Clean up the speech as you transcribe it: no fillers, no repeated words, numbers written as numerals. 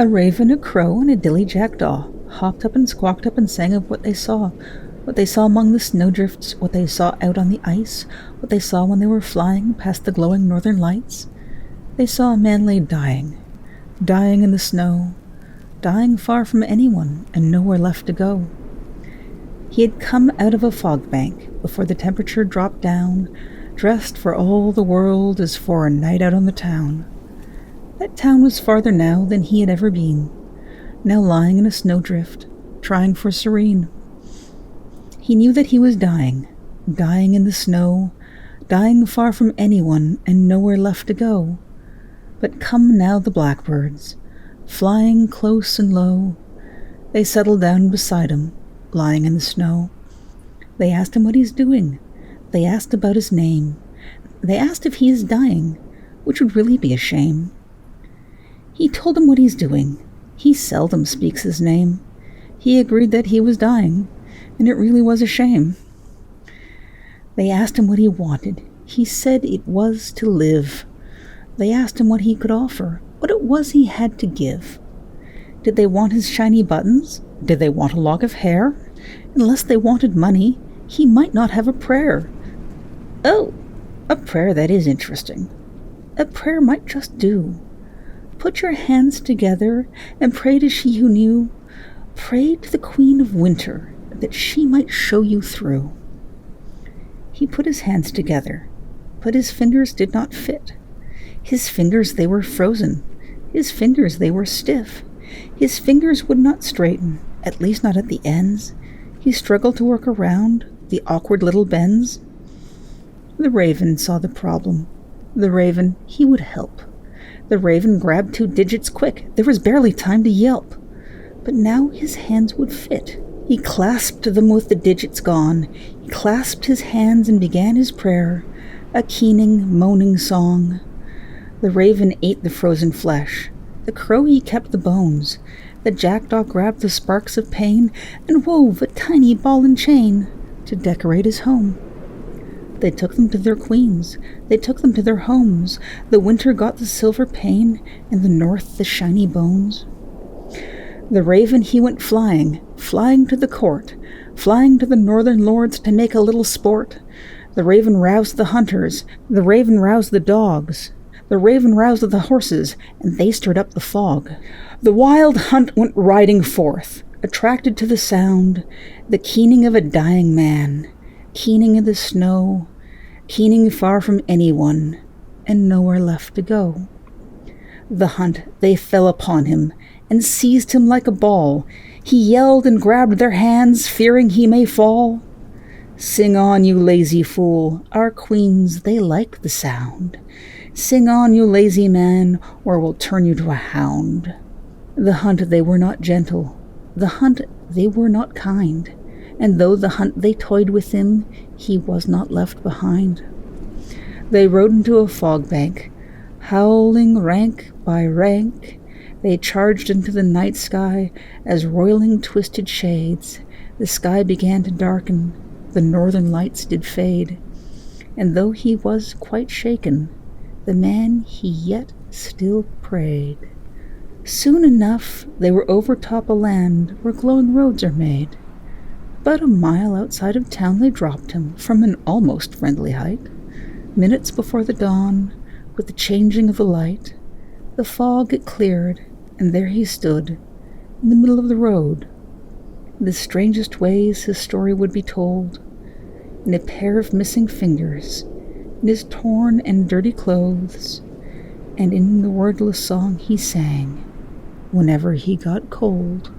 A raven, a crow, and a dilly jackdaw hopped up and squawked up and sang of what they saw among the snowdrifts, what they saw out on the ice, what they saw when they were flying past the glowing northern lights. They saw a man lay dying in the snow, dying far from anyone and nowhere left to go. He had come out of a fog bank before the temperature dropped down, dressed for all the world as for a night out on the town. That town was farther now than he had ever been, now lying in a snowdrift, trying for serene. He knew that he was dying in the snow, dying far from anyone and nowhere left to go. But come now the blackbirds, flying close and low. They settled down beside him, lying in the snow. They asked him what he's doing. They asked about his name. They asked if he is dying, which would really be a shame. He told them what he's doing. He seldom speaks his name. He agreed that he was dying, and it really was a shame. They asked him what he wanted. He said it was to live. They asked him what he could offer, what it was he had to give. Did they want his shiny buttons? Did they want a lock of hair? Unless they wanted money, he might not have a prayer. Oh, a prayer, that is interesting. A prayer might just do. Put your hands together and pray to she who knew. Pray to the Queen of Winter that she might show you through. He put his hands together, but his fingers did not fit. His fingers, they were frozen. His fingers, they were stiff. His fingers would not straighten, at least not at the ends. He struggled to work around the awkward little bends. The raven saw the problem. The raven, he would help. The raven grabbed 2 digits quick. There was barely time to yelp. But now his hands would fit. He clasped them with the digits gone. He clasped his hands and began his prayer, a keening, moaning song. The raven ate the frozen flesh. The crow, he kept the bones. The jackdaw grabbed the sparks of pain and wove a tiny ball and chain to decorate his home. They took them to their queens. They took them to their homes. The winter got the silver pane, and the north the shiny bones. The raven, he went flying to the court, flying to the northern lords to make a little sport. The raven roused the hunters. The raven roused the dogs. The raven roused the horses, and they stirred up the fog. The wild hunt went riding forth, attracted to the sound, the keening of a dying man, keening in the snow, keening far from anyone, and nowhere left to go. The hunt, they fell upon him, and seized him like a ball. He yelled and grabbed their hands, fearing he may fall. Sing on, you lazy fool, our queens, they like the sound. Sing on, you lazy man, or we'll turn you to a hound. The hunt, they were not gentle. The hunt, they were not kind. And though the hunt they toyed with him, he was not left behind. They rode into a fog bank, howling rank by rank. They charged into the night sky as roiling twisted shades. The sky began to darken, the northern lights did fade. And though he was quite shaken, the man he yet still prayed. Soon enough they were over top a land where glowing roads are made. About a mile outside of town they dropped him from an almost friendly height. Minutes before the dawn, with the changing of the light, the fog it cleared, and there he stood, in the middle of the road. In the strangest ways his story would be told, in a pair of missing fingers, in his torn and dirty clothes, and in the wordless song he sang whenever he got cold.